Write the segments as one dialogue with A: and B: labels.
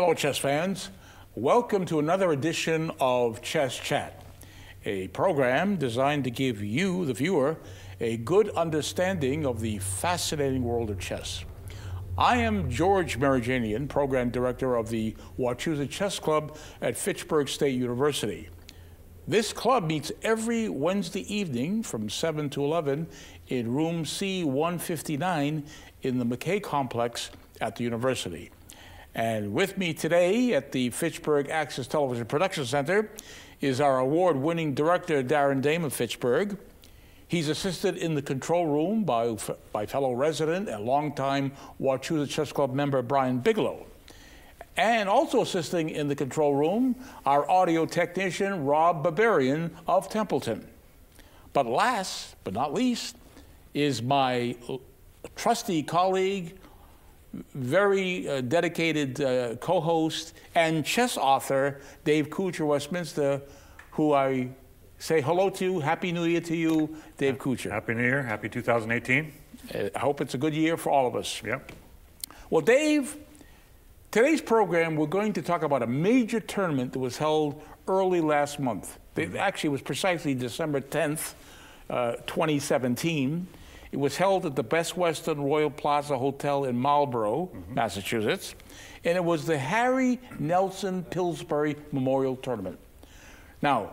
A: Hello, chess fans. Welcome to another edition of Chess Chat, a program designed to give you, the viewer, a good understanding of the fascinating world of chess. I am George Merijanian, Program Director of the Wachusett Chess Club at Fitchburg State University. This club meets every Wednesday evening from 7 to 11 in room C-159 in the McKay Complex at the university. And with me today at the Fitchburg Access Television Production Center is our award-winning director, Darren Dame of Fitchburg. He's assisted in the control room by fellow resident and longtime Wachusett Chess Club member Brian Bigelow. And also assisting in the control room, our audio technician, Rob Barbarian of Templeton. But last but not least is my trusty colleague, very dedicated co-host and chess author, Dave Kuchar Westminster, who I say hello to. Happy New Year to you, Dave Kuchar.
B: Happy New Year. Happy 2018.
A: I hope it's a good year for all of us.
B: Yep.
A: Well, Dave, today's program, we're going to talk about a major tournament that was held early last month. Actually, it was precisely December 10th, 2017. It was held at the Best Western Royal Plaza Hotel in Marlborough, Massachusetts, and it was the Harry Nelson Pillsbury Memorial Tournament. Now,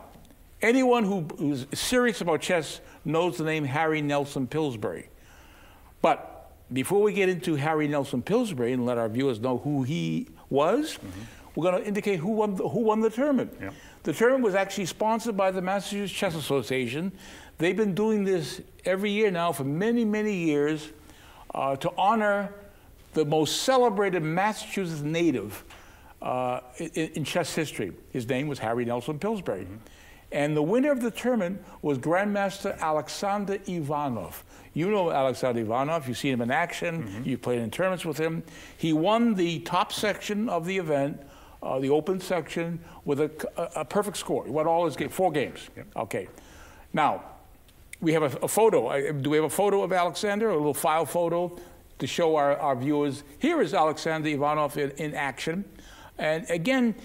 A: anyone who's serious about chess knows the name Harry Nelson Pillsbury. But before we get into Harry Nelson Pillsbury and let our viewers know who he was, we're going to indicate who won the tournament. Yep. The tournament was actually sponsored by the Massachusetts Chess Association. They've been doing this every year now for many, many years to honor the most celebrated Massachusetts native in chess history. His name was Harry Nelson Pillsbury. And the winner of the tournament was Grandmaster Alexander Ivanov. You know Alexander Ivanov. You've seen him in action. You've played in tournaments with him. He won the top section of the event, the open section, with a perfect score. He won all his games, 4 games. Yep. Okay. Now, we have a photo. Do we have a photo of Alexander, a little file photo to show our viewers? Here is Alexander Ivanov in action. And again,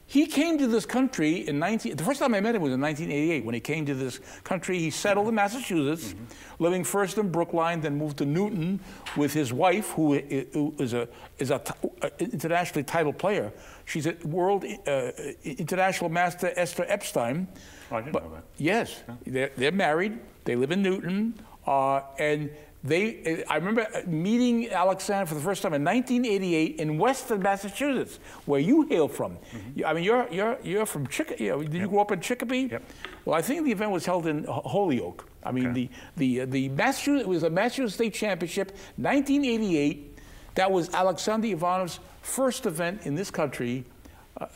A: he came to this country the first time I met him was in 1988. When he came to this country, he settled in Massachusetts, living first in Brookline, then moved to Newton with his wife, who is an internationally titled player. She's a world international master, Esther Epstein.
B: Oh, I didn't know that.
A: Yes, yeah. They're married. They live in Newton, and I remember meeting Alexander for the first time in 1988 in Western Massachusetts, where you hail from. I mean, you're from Chicopee. Did you grow up in Chicopee? Yep. Well, I think the event was held in Holyoke. I mean, the Massachusetts, it was a Massachusetts State Championship, 1988. That was Alexander Ivanov's first event in this country,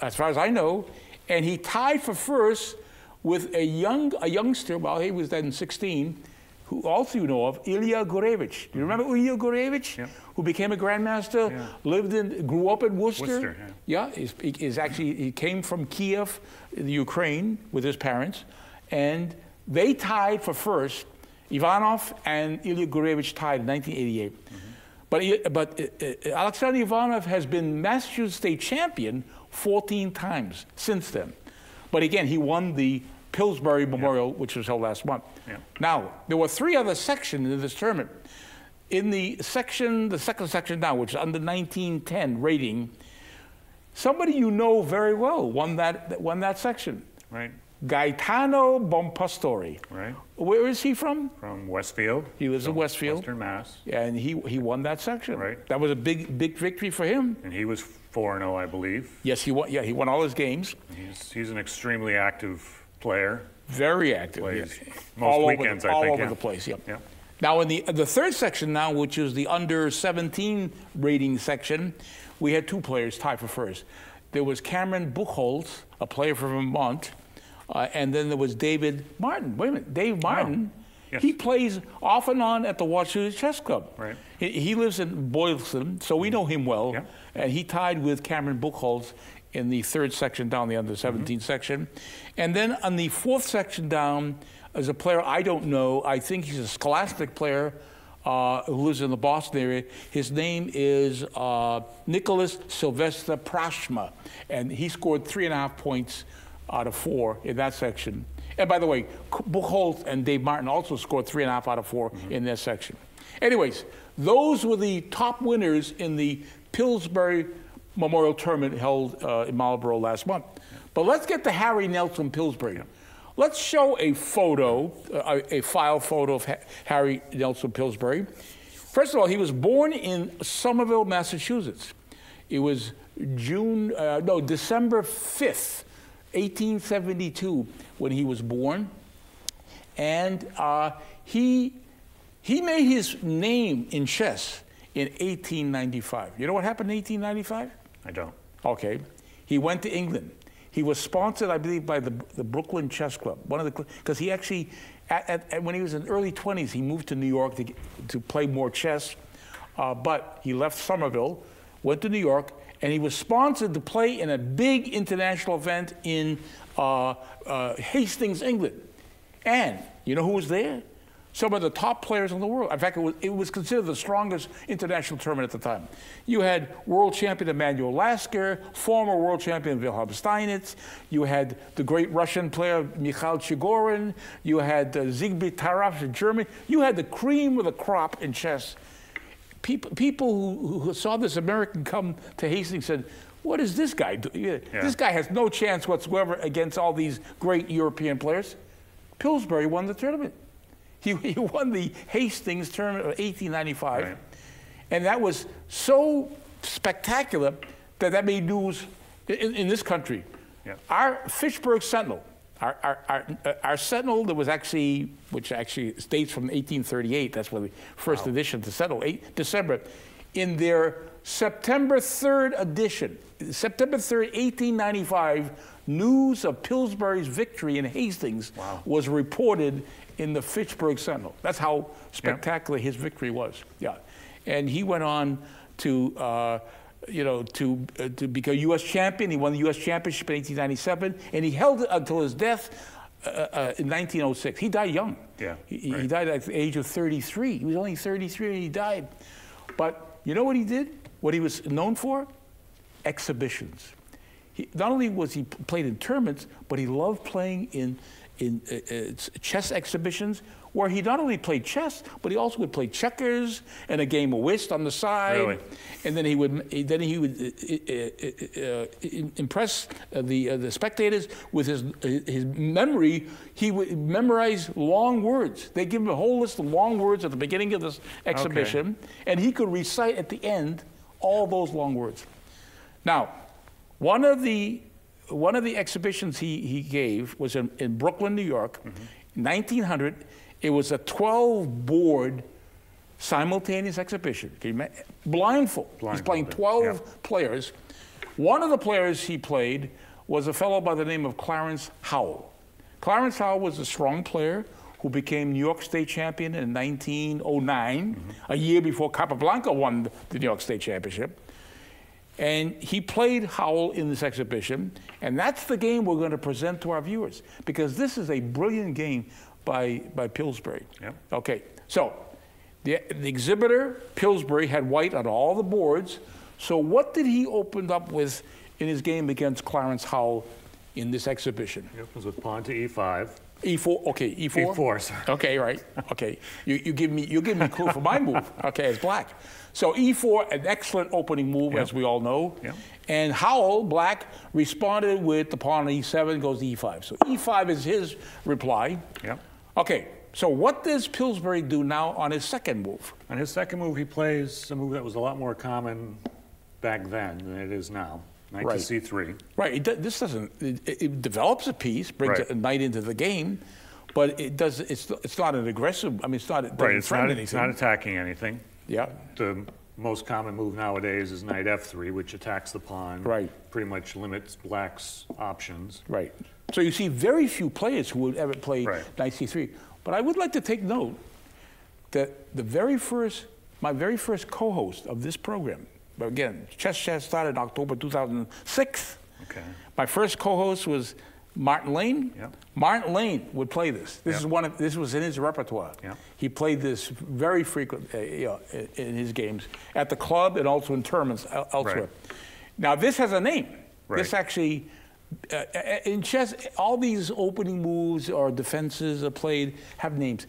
A: as far as I know, and he tied for first with a youngster. Well, he was then 16. Who also you know of, Ilya Gurevich. Do you remember Ilya Gurevich? Yep. Who became a grandmaster, grew up in Worcester. He came from Kiev, the Ukraine, with his parents, and they tied for first. Ivanov and Ilya Gurevich tied in 1988. But Alexander Ivanov has been Massachusetts State Champion 14 times since then. But again, he won the Pillsbury Memorial, which was held last month. Now, there were 3 other sections in this tournament. In the second section now, which is under 1910 rating, somebody you know very well won that section. Right. Gaetano Bompastori. Right. Where is he from?
B: From Westfield.
A: He lives in Westfield.
B: Western Mass.
A: And he won that section.
B: Right.
A: That was a big victory for him.
B: And he was 4-0, I believe.
A: Yes, he won. Yeah, he won all his games.
B: He's an extremely active player.
A: Very active.
B: Plays most weekends, I think.
A: All over the place, yep. Now, in the third section now, which is the under 17 rating section, we had 2 players tied for first. There was Cameron Buchholz, a player from Vermont, and then there was David Martin. Wait a minute, Dave Martin. Oh, yes. He plays off and on at the Wachusett Chess Club. Right. He lives in Boylston, so we know him well. Yep. And he tied with Cameron Buchholz in the third section down, the under 17 section. And then on the 4th section down is a player I don't know. I think he's a scholastic player who lives in the Boston area. His name is Nicholas Sylvester Prashma, and he scored 3.5 points out of 4 in that section. And by the way, Buchholz and Dave Martin also scored 3.5 out of 4 in their section. Anyways, those were the top winners in the Pillsbury Memorial Tournament held in Marlborough last month. But let's get to Harry Nelson Pillsbury. Let's show a photo, a file photo of Harry Nelson Pillsbury. First of all, he was born in Somerville, Massachusetts. It was December 5th, 1872, when he was born. And he made his name in chess in 1895. You know what happened in 1895?
B: I don't.
A: Okay. He went to England. He was sponsored, I believe, by the Brooklyn Chess Club. Because he actually, when he was in early 20s, he moved to New York to play more chess. But he left Somerville, went to New York, and he was sponsored to play in a big international event in Hastings, England. And you know who was there? Some of the top players in the world. In fact, it was considered the strongest international tournament at the time. You had world champion Emanuel Lasker, former world champion Wilhelm Steinitz. You had the great Russian player Mikhail Chigorin. You had Siegfried Taraf in Germany. You had the cream of the crop in chess. People who saw this American come to Hastings said, what does this guy do? Yeah. This guy has no chance whatsoever against all these great European players. Pillsbury won the tournament. He won the Hastings tournament of 1895. Right. And that was so spectacular that made news in this country. Yeah. Our Fitchburg Sentinel, our Sentinel that was which actually dates from 1838, that's when the first edition to Sentinel, December, in their September 3rd edition, September 3rd, 1895, news of Pillsbury's victory in Hastings was reported in the Fitchburg Sentinel. That's how spectacular his victory was. Yeah, and he went on to to become U.S. champion. He won the U.S. championship in 1897, and he held it until his death in 1906. He died young. Yeah, he died at the age of 33. He was only 33 and he died. But you know what he did? What he was known for? Exhibitions. Not only was he played in tournaments, but he loved playing in chess exhibitions where he not only played chess, but he also would play checkers and a game of whist on the side. Really? And then he would impress the spectators with his memory. He would memorize long words. They give him a whole list of long words at the beginning of this exhibition, and he could recite at the end all those long words. Now, one of the exhibitions he gave was in Brooklyn, New York, 1900. It was a 12-board simultaneous exhibition. Blindfold. He's playing 12 players. One of the players he played was a fellow by the name of Clarence Howell. Clarence Howell was a strong player who became New York State champion in 1909, a year before Capablanca won the New York State Championship. And he played Howell in this exhibition, and that's the game we're going to present to our viewers, because this is a brilliant game by Pillsbury. Yep. Okay, so the exhibitor, Pillsbury, had white on all the boards. So what did he open up with in his game against Clarence Howell in this exhibition?
B: It was with pawn to e5.
A: E4, okay, E4?
B: E4, sorry.
A: Okay, right, okay. You give me a clue for my move, okay, as black. So E4, an excellent opening move, as we all know. Yep. And Howell, black, responded with the pawn on E7, goes to E5. So E5 is his reply. Yep. Okay, so what does Pillsbury do now on his second move?
B: On his second move, he plays a move that was a lot more common back then than it is now. Knight to C3.
A: Right. It develops a piece, brings a knight into the game, but it's not an aggressive. I mean, it's not. It doesn't threaten anything.
B: It's not attacking anything.
A: Yeah.
B: The most common move nowadays is knight F3, which attacks the pawn. Right. Pretty much limits black's options.
A: Right. So you see very few players who would ever play knight C3. But I would like to take note that my very first co-host of this program. But again, Chess Chat started in October 2006. Okay. My first co-host was Martin Lane.
B: Yep.
A: Martin Lane would play this. This
B: Yep.
A: this was in his repertoire.
B: Yep.
A: He played this very frequently in his games at the club and also in tournaments elsewhere.
B: Right.
A: Now this has a name.
B: Right.
A: This actually, in chess, all these opening moves or defenses are played have names.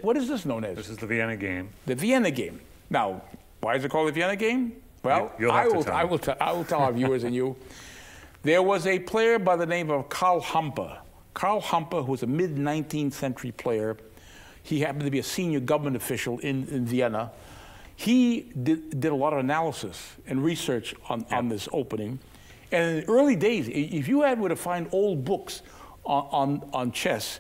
A: What is this known as?
B: This is the Vienna game.
A: The Vienna game. Now, why is it called the Vienna game? Well, I will tell our viewers and you. There was a player by the name of Karl Hampe. Karl Hampe, who was a mid-19th century player. He happened to be a senior government official in Vienna. He did a lot of analysis and research on this opening. And in the early days, if you were to find old books on chess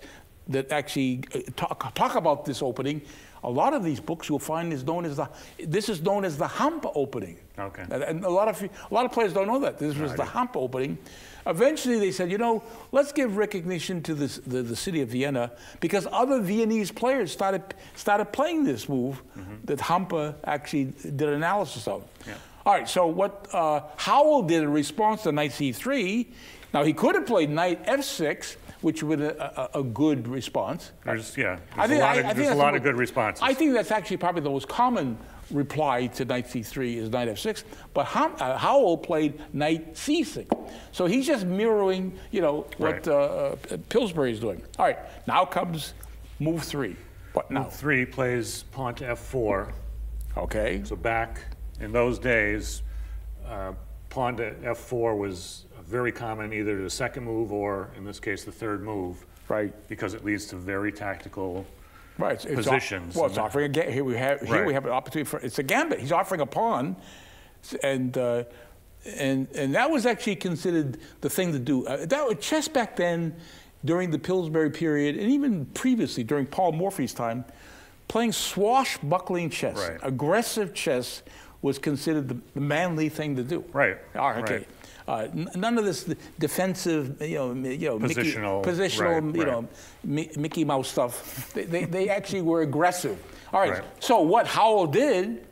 A: that actually talk about this opening, a lot of these books you'll find is known as the Hampe opening.
B: Okay.
A: And a lot of players don't know that. This was the Hampe opening. Eventually they said, let's give recognition to the city of Vienna, because other Viennese players started playing this move that Hampe actually did analysis of.
B: Yeah.
A: All right, so what Howell did in response to knight c3, now he could have played knight f6, which would be a good response.
B: There's a lot of good responses.
A: I think that's actually probably the most common reply to knight c3 is knight f6. But Howell played knight c6, so he's just mirroring, what Pillsbury is doing. All right, now comes move 3. What now?
B: Move 3 plays pawn to f4.
A: Okay.
B: So back in those days, pawn to f4 was very common, either the second move or, in this case, the third move.
A: Right.
B: Because it leads to very tactical
A: It's
B: positions.
A: offering a gambit. Here we have an opportunity for it's a gambit. He's offering a pawn, and that was actually considered the thing to do. Chess back then, during the Pillsbury period, and even previously during Paul Morphy's time, playing swashbuckling chess, aggressive chess, was considered the manly thing to do.
B: Right.
A: All right. Okay. None of this defensive,
B: positional,
A: Mickey Mouse stuff. They actually were aggressive. All right. So what Howell did,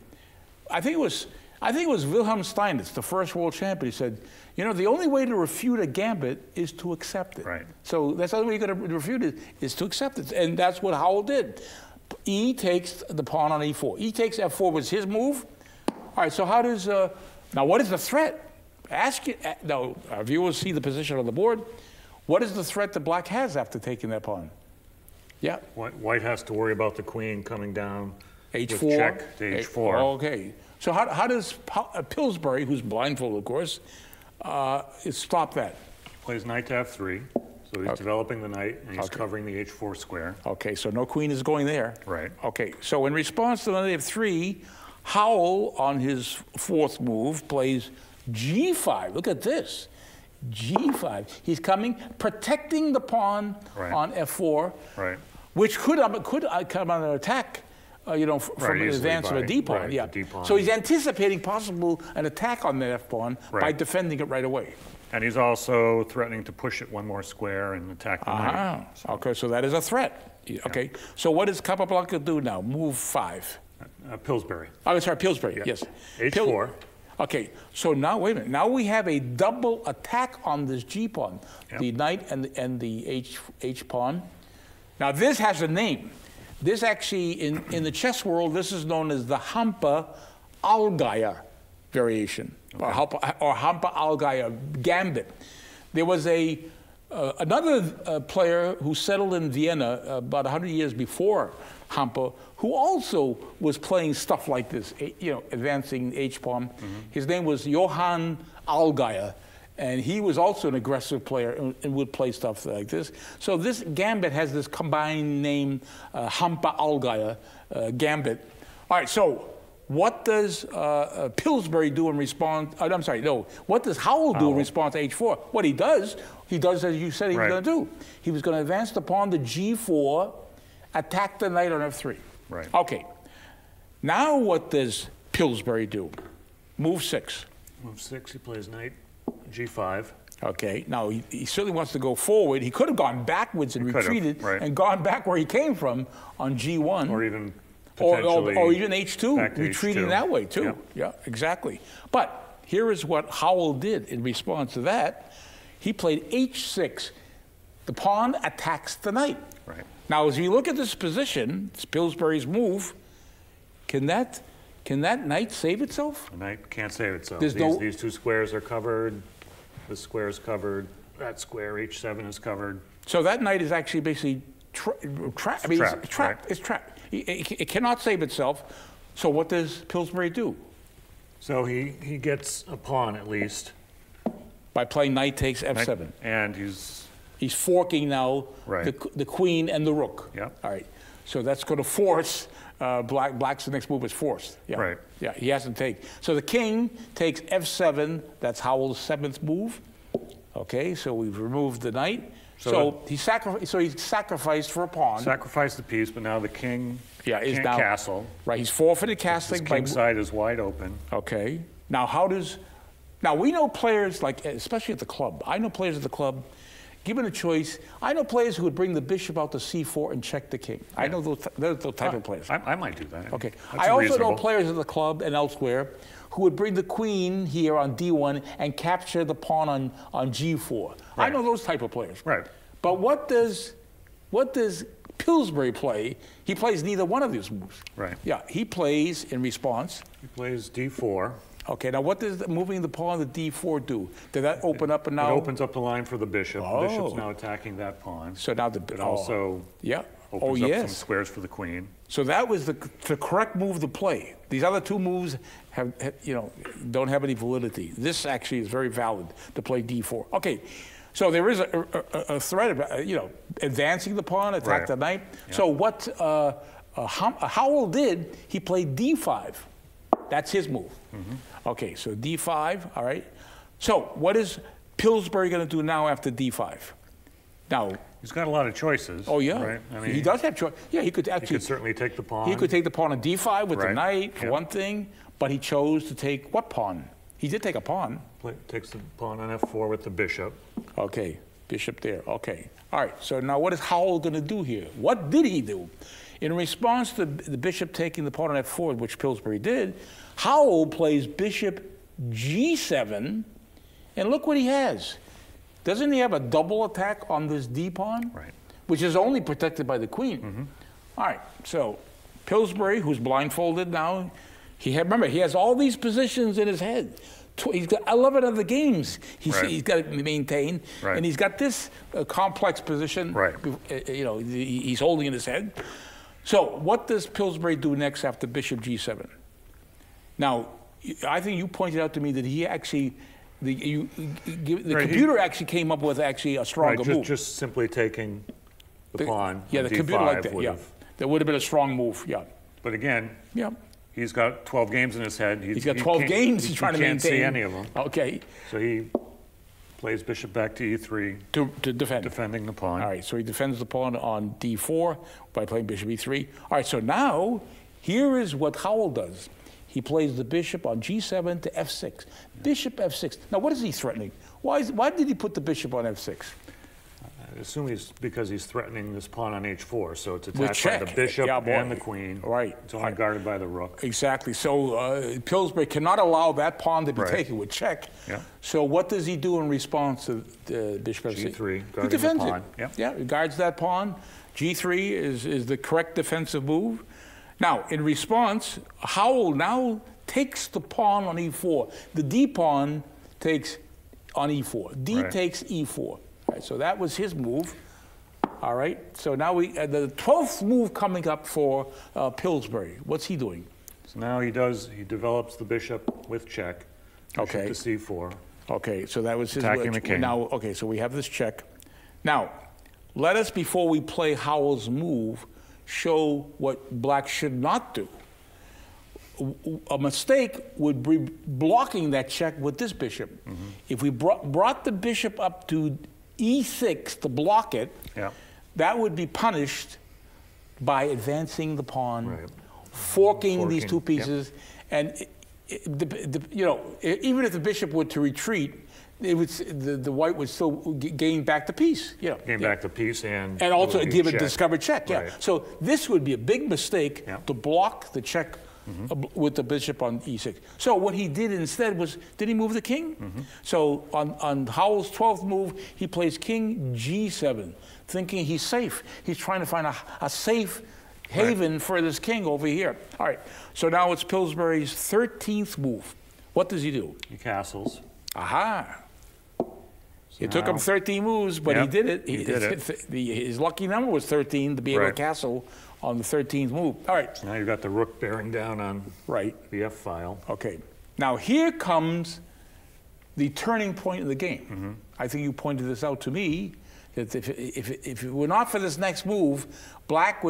A: I think it was Wilhelm Steinitz, the first world champion. He said, the only way to refute a gambit is to accept it.
B: Right.
A: So that's the only way you're going to refute it is to accept it, and that's what Howell did. E takes the pawn on e4. E takes f4 was his move. All right. So how does now? What is the threat? Now, our viewers see the position on the board. What is the threat that black has after taking that pawn? Yeah.
B: White has to worry about the queen coming down.
A: H4.
B: With check to H4.
A: Okay. So how does Pillsbury, who's blindfolded, of course, stop that?
B: Plays knight to f3. So he's developing the knight, and he's covering the h4 square.
A: Okay, so no queen is going there.
B: Right.
A: Okay, so in response to knight f3, Howell, on his fourth move, plays g5. Look at this. g5. He's coming, protecting the pawn on f4, which could come on an attack, from the advance of a d pawn. So he's anticipating an attack on the f pawn by defending it right away.
B: And he's also threatening to push it one more square and attack the knight.
A: Okay, so that is a threat. Okay, so what does Capablanca do now? Move 5.
B: Pillsbury.
A: Oh, sorry, Pillsbury. Yes.
B: H4.
A: Okay, so now wait a minute. Now we have a double attack on this G pawn, the knight and the H pawn. Now this has a name. This actually, in the chess world, this is known as the Hampe-Allgaier variation, or Hampe-Allgaier gambit. There was another player who settled in Vienna about 100 years before Hampe, who also was playing stuff like this, advancing H-pawn. His name was Johann Allgaier, and he was also an aggressive player and would play stuff like this. So this gambit has this combined name, Hampe-Allgaier gambit. All right, so what does Pillsbury do in response? I'm sorry, no. What does Howell do in response to H4? What he does as you said he was going to do. He was going to advance the pawn to G4, attack the knight on F3.
B: Right.
A: Okay. Now what does Pillsbury do? Move 6.
B: Move 6, he plays knight G5.
A: Okay. Now he certainly wants to go forward. He could have gone backwards and retreated and gone back where he came from on G1.
B: Or even potentially
A: or even H2, retreating that way too. Yeah, exactly. But here is what Howell did in response to that. He played H6. the pawn attacks the knight.
B: Right.
A: Now, as you look at this position, it's Pillsbury's move. Can that knight save itself?
B: The knight can't save itself.
A: There's
B: These two squares are covered. This square is covered. That square, H7, is covered.
A: So that knight is actually basically trapped. I mean,
B: trapped,
A: it's trapped.
B: right.
A: It's trapped. It cannot save itself. So what does Pillsbury do?
B: So he gets a pawn at least.
A: By playing knight takes f7.
B: And he's
A: forking now
B: right.
A: the queen and the rook.
B: Yep.
A: All right. So that's going to force Black's next move is forced. Yeah.
B: Right.
A: Yeah, he has to take. So the king takes f7. That's Howell's 7th move. Okay, so we've removed the knight. So he sacrificed for a pawn.
B: Sacrificed the piece, but now the king
A: is
B: can't
A: now
B: castle.
A: Right, he's forfeited castling.
B: His king side is wide open.
A: Okay. Now now we know players like, especially at the club. I know players at the club, given a choice, I know players who would bring the bishop out to c4 and check the king. Yeah. I know those type of players.
B: I might do that.
A: Okay.
B: That's
A: I also
B: reasonable.
A: know players at the club and elsewhere who would bring the queen here on d1 and capture the pawn on g4. Right. I know those type of players.
B: Right.
A: But what does Pillsbury play? He plays neither one of these moves.
B: Right.
A: Yeah, he plays in response.
B: He plays d4.
A: Okay, now what does moving the pawn to d4 do? Did that open up and now?
B: It opens up the line for the bishop.
A: Oh.
B: The bishop's now attacking that pawn.
A: So now
B: it also
A: opens
B: up some squares for the queen.
A: So that was the correct move to play. These other two moves don't have any validity. This actually is very valid to play d4. Okay, so there is a threat about advancing the pawn, attack the knight. Yeah. So what Howell did, he played d5. That's his move. Mm-hmm. Okay, so d5. All right. So what is Pillsbury going to do now after d5? Now.
B: He's got a lot of choices.
A: Oh, yeah.
B: Right? I mean,
A: he does have choice. Yeah, he could actually.
B: He could certainly take the pawn.
A: He could take the pawn on d5 with the knight, for one thing, but he chose to take what pawn? He did take a pawn.
B: Takes the pawn on f4 with the bishop.
A: Okay, bishop there. Okay. All right, so now what is Howell going to do here? What did he do? In response to the bishop taking the pawn on f4, which Pillsbury did, Howell plays bishop g7, and look what he has. Doesn't he have a double attack on this d pawn? Right. Which is only protected by the queen. Mm-hmm. All right, so Pillsbury, who's blindfolded now, remember, he has all these positions in his head. He's got 11 other games he's got to maintain, and he's got this complex position. Right. He's holding in his head. So what does Pillsbury do next after bishop g7? Now, I think you pointed out to me that he actually. The computer actually came up with actually a stronger move.
B: Just simply taking the pawn.
A: Yeah, the computer like that. Yeah, that would have been a strong move. Yeah.
B: But again, he's got 12 games in his head.
A: He's got 12 games. He's trying to maintain.
B: He can't see any of them.
A: Okay.
B: So he plays bishop back to e3
A: to defend.
B: Defending the pawn.
A: All right. So he defends the pawn on d4 by playing bishop e3. All right. So now here is what Howell does. He plays the bishop on g7 to f6. Bishop f6. Now, what is he threatening? Why did he put the bishop on f6?
B: I assume because he's threatening this pawn on h4, so it's attacked by the bishop and the queen.
A: Right.
B: It's only guarded by the rook.
A: Exactly. So Pillsbury cannot allow that pawn to be taken with check. Yeah. So what does he do in response to bishop f6?
B: g3,
A: he defends
B: the pawn.
A: it. Yeah, he guards that pawn. g3 is the correct defensive move. Now, in response, Howell now takes the pawn on e4. The d pawn takes on e4. D takes e4. All right, so that was his move. All right. So now the 12th move coming up for Pillsbury. What's he doing?
B: So now he develops the bishop with check. Bishop to c4.
A: Okay. So that was his
B: attacking the king.
A: Now, okay. So we have this check. Now, let us, before we play Howell's move, show what Black should not do. A mistake would be blocking that check with this bishop. Mm-hmm. If we brought the bishop up to e6 to block it, that would be punished by advancing the pawn, forking these two pieces, and even if the bishop were to retreat, the white would still gain back the piece.
B: Gain back the piece
A: and also give a discovered check.
B: Right.
A: So this would be a big mistake to block the check with the bishop on e6. So what he did instead was, did he move the king? So on Howell's 12th move, he plays king g7, thinking he's safe. He's trying to find a safe haven for this king over here. All right, so now it's Pillsbury's 13th move. What does he do?
B: He castles.
A: Aha. It took him 13 moves, but he did it.
B: He did it.
A: His lucky number was 13 to be able to castle on the 13th move. All right.
B: Now you've got the rook bearing down on the F file.
A: Okay. Now here comes the turning point of the game. I think you pointed this out to me, that if it were not for this next move, Black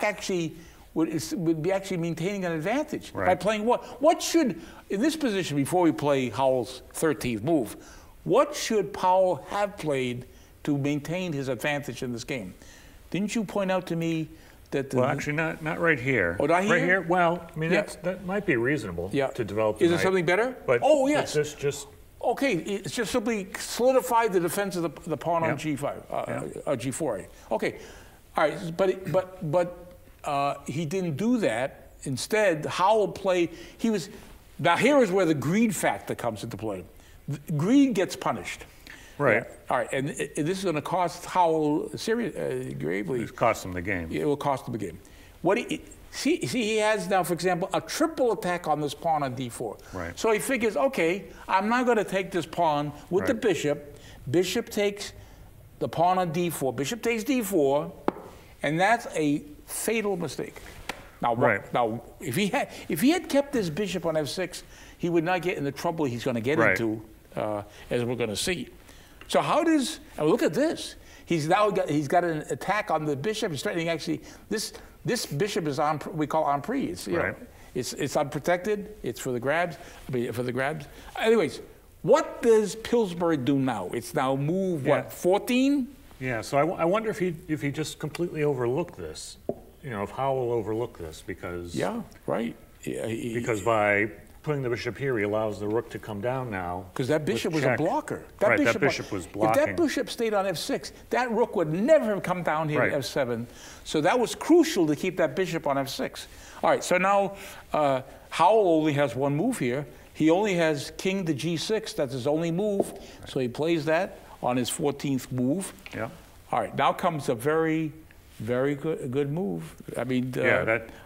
A: actually would be actually maintaining an advantage by playing what? What should, in this position, before we play Howell's 13th move, what should Powell have played to maintain his advantage in this game? Didn't you point out to me that the...
B: Well, actually, not right here.
A: Oh, not here?
B: Right here? Well, I mean, that might be reasonable to develop.
A: Is there something better?
B: But
A: oh, yes.
B: This just...
A: Okay, it's just simply solidified the defense of the pawn on G5, G4. Okay, all right, but he didn't do that. Instead, Howell played. Now here is where the greed factor comes into play. Greed gets punished.
B: Right.
A: All right, and this is going to cost Howell gravely.
B: It cost him the game.
A: It will cost him the game. See, he has now, for example, a triple attack on this pawn on d4.
B: Right.
A: So he figures, okay, I'm not going to take this pawn with the bishop. Bishop takes the pawn on d4. Bishop takes d4, and that's a fatal mistake. Now, now if he had kept this bishop on f6, he would not get in the trouble he's going to get into, as we're going to see. So how does, and look at this. He's got an attack on the bishop. He's threatening actually this bishop is on, we call en prise. It's unprotected. It's for the grabs. Anyways, what does Pillsbury do now? It's now move what, 14?
B: Yeah. So I wonder if he just completely overlooked this. You know, if Howell overlooked this because because by putting the bishop here, he allows the rook to come down now.
A: Because that bishop was a blocker.
B: That bishop was blocking.
A: If that bishop stayed on f6, that rook would never have come down here to f7. So that was crucial to keep that bishop on f6. All right, so now Howell only has one move here. He only has king to g6. That's his only move. So he plays that on his 14th move. Yeah. All right, now comes a very good move. I mean,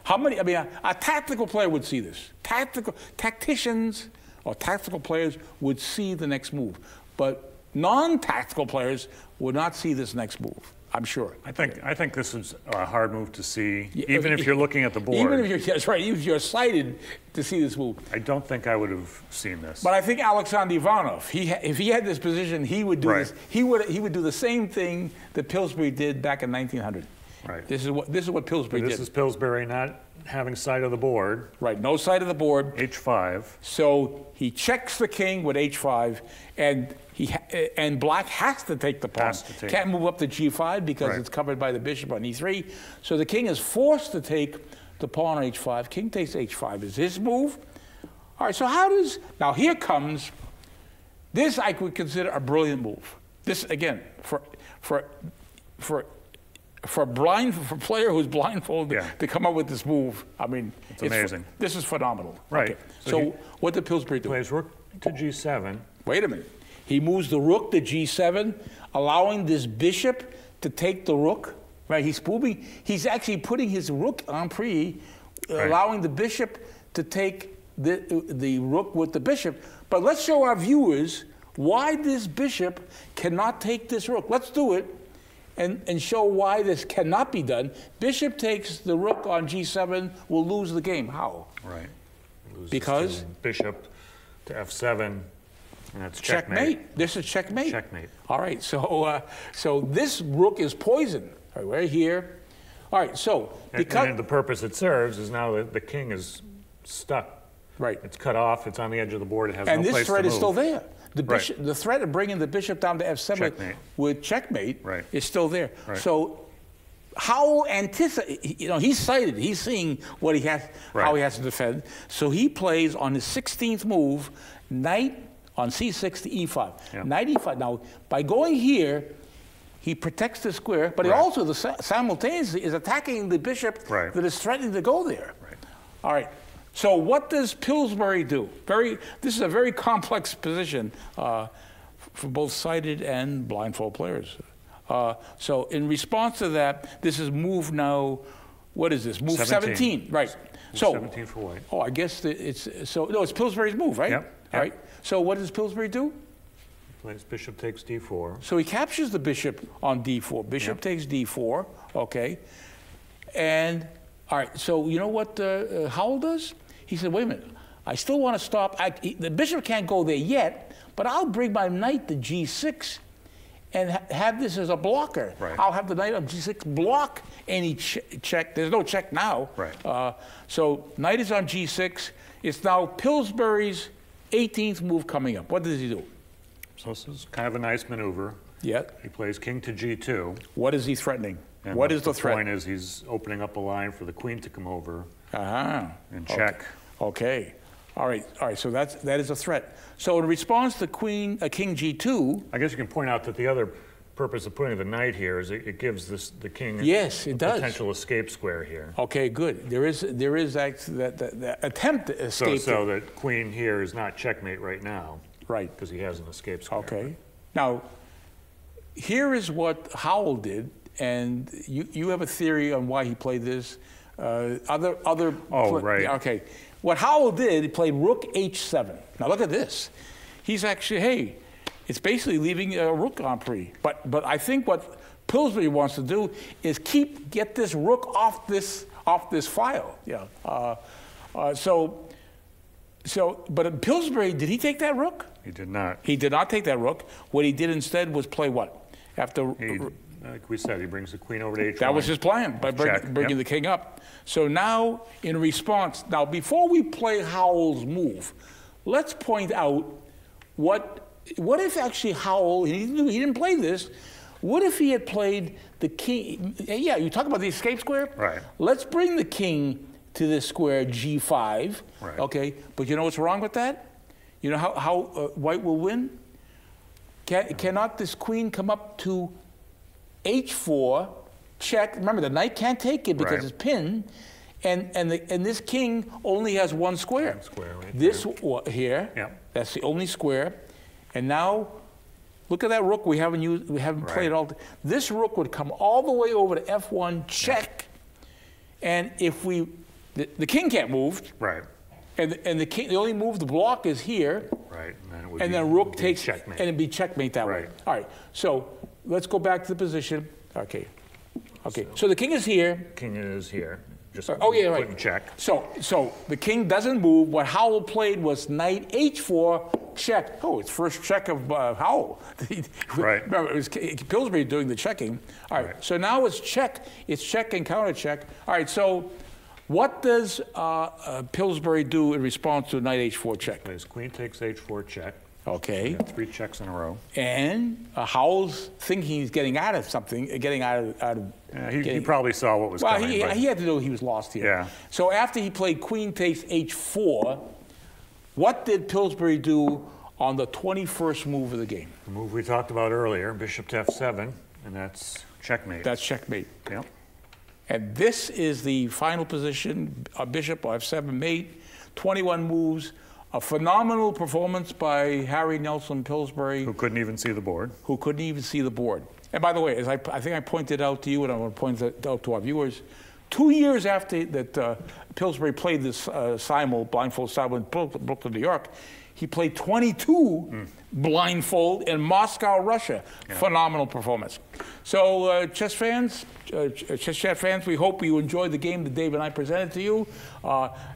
A: how many? I mean, a tactical player would see this. Tacticians or tactical players would see the next move, but non-tactical players would not see this next move. I'm sure.
B: I think this is a hard move to see, even if you're looking at the board.
A: Even if you're sighted to see this move.
B: I don't think I would have seen this.
A: But I think Alexander Ivanov, if he had this position, he would do this. He would do the same thing that Pillsbury did back in 1900.
B: Right.
A: This is what Pillsbury did.
B: This is Pillsbury not having sight of the board.
A: Right, no sight of the board.
B: H5.
A: So he checks the king with H5, and Black has to take the pawn. Can't move up to G5 because it's covered by the bishop on E3. So the king is forced to take the pawn on H5. King takes H5 is his move. All right, so now here comes, this I would consider a brilliant move. This, again, for a player who's blindfolded to come up with this move, I mean,
B: it's amazing.
A: This is phenomenal.
B: Right.
A: Okay. So what did Pillsbury do?
B: Plays rook to G7.
A: Wait a minute. He moves the rook to G7, allowing this bishop to take the rook. Right. He's actually putting his rook en prise, allowing the bishop to take the rook with the bishop. But let's show our viewers why this bishop cannot take this rook. Let's do it. And show why this cannot be done. Bishop takes the rook on G7, will lose the game. How?
B: Right.
A: Because?
B: Bishop to F7, and that's checkmate.
A: This is checkmate.
B: Checkmate.
A: All right, so this rook is poisoned. All right, right here. All right, so because...
B: And the purpose it serves is now that the king is stuck.
A: Right.
B: It's cut off, it's on the edge of the board, it has no place to move.
A: And this threat is still there. The threat of bringing the bishop down to f7 with checkmate is still there. Right. So Howell anticipates, he's sighted. He's seeing what he has, how he has to defend. So he plays on his 16th move, knight on c6 to e5. Yeah. Knight e5. Now, by going here, he protects the square, but he also simultaneously is attacking the bishop that is threatening to go there. Right. All right. So what does Pillsbury do? This is a very complex position for both sighted and blindfold players. So in response to that, this is move now, what is this? Move 17, right. So
B: 17 for white.
A: Oh, I guess it's Pillsbury's move, right?
B: Yep.
A: All right. So what does Pillsbury do?
B: Plays bishop takes d4.
A: So he captures the bishop on d4. Bishop takes d4, okay. And, all right, so you know what Howell does? He said, wait a minute, I still want to stop. The bishop can't go there yet, but I'll bring my knight to g6 and have this as a blocker.
B: Right.
A: I'll have the knight on g6 block any check. There's no check now.
B: Right.
A: So knight is on g6. It's now Pillsbury's 18th move coming up. What does he do?
B: So this is kind of a nice maneuver.
A: Yeah.
B: He plays king to g2.
A: What is he threatening?
B: And
A: what is the threat?
B: The point is he's opening up a line for the queen to come over and check.
A: Okay. All right. So that is a threat. So in response to king g2.
B: I guess you can point out that the other purpose of putting the knight here is it gives the king
A: a
B: potential escape square here.
A: Okay, good. There is actually that attempt to escape.
B: So that queen here is not checkmate right now.
A: Right.
B: Because he has an escape square.
A: Okay. Now, here is what Howell did, and you have a theory on why he played this. Right. Okay. What Howell did, he played rook h7. Now look at this. He's actually, hey, it's basically leaving a rook en prise. But I think what Pillsbury wants to do is get this rook off this file. Yeah. But Pillsbury, did he take that rook?
B: He did not.
A: He did not take that rook. What he did instead was play what?
B: Like we said, he brings the queen over to h1.
A: That was his plan, by bringing the king up. So now, in response, before we play Howell's move, let's point out what if actually Howell, he didn't play this, what if he had played the king? Yeah, you talk about the escape square?
B: Right.
A: Let's bring the king to this square g5,
B: right.
A: Okay? But you know what's wrong with that? You know how white will win? Cannot this queen come up to h4, check? Remember, the knight can't take it because it's pinned, and this king only has one square.
B: One square right
A: this here, that's the only square. And now, look at that rook we haven't used. We haven't played all. This rook would come all the way over to f1, check, and if the king can't move.
B: Right.
A: And the king, the only move the block is here.
B: Right.
A: And then rook takes
B: checkmate.
A: And it'd be checkmate that way. All right. So let's go back to the position. Okay. So the king is here.
B: King is here. Just
A: right.
B: Check.
A: So the king doesn't move. What Howell played was knight h4 check. Oh, it's first check of Howell.
B: Right.
A: Remember, it was Pillsbury doing the checking. All right. So now it's check. It's check and counter check. All right. So what does Pillsbury do in response to knight h4 check?
B: Plays queen takes h4 check.
A: Okay.
B: 3 checks in a row.
A: And Howell's thinking he's getting out of something, getting out of.
B: He probably saw what was coming.
A: Well, he had to know he was lost here.
B: Yeah.
A: So after he played queen takes h4, what did Pillsbury do on the 21st move of the game?
B: The move we talked about earlier, bishop to f7, and that's checkmate.
A: That's checkmate.
B: Yep.
A: And this is the final position, bishop f7 mate, 21 moves. A phenomenal performance by Harry Nelson Pillsbury.
B: Who couldn't even see the board.
A: Who couldn't even see the board. And by the way, as I think I pointed out to you, and I want to point it out to our viewers, 2 years after that Pillsbury played this blindfold simul in Brooklyn, New York, he played 22 blindfold in Moscow, Russia. Yeah. Phenomenal performance. So chess chat fans, we hope you enjoyed the game that Dave and I presented to you.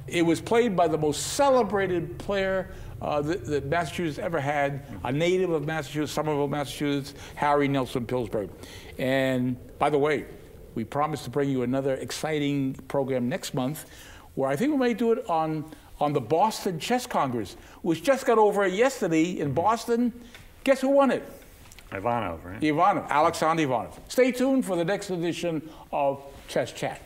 A: It was played by the most celebrated player that Massachusetts ever had, a native of Massachusetts, Somerville, Massachusetts, Harry Nelson Pillsbury. And by the way, we promise to bring you another exciting program next month, where I think we may do it on the Boston Chess Congress, which just got over yesterday in Boston. Guess who won it?
B: Ivanov, right?
A: Ivanov, Alexander Ivanov. Stay tuned for the next edition of Chess Chat.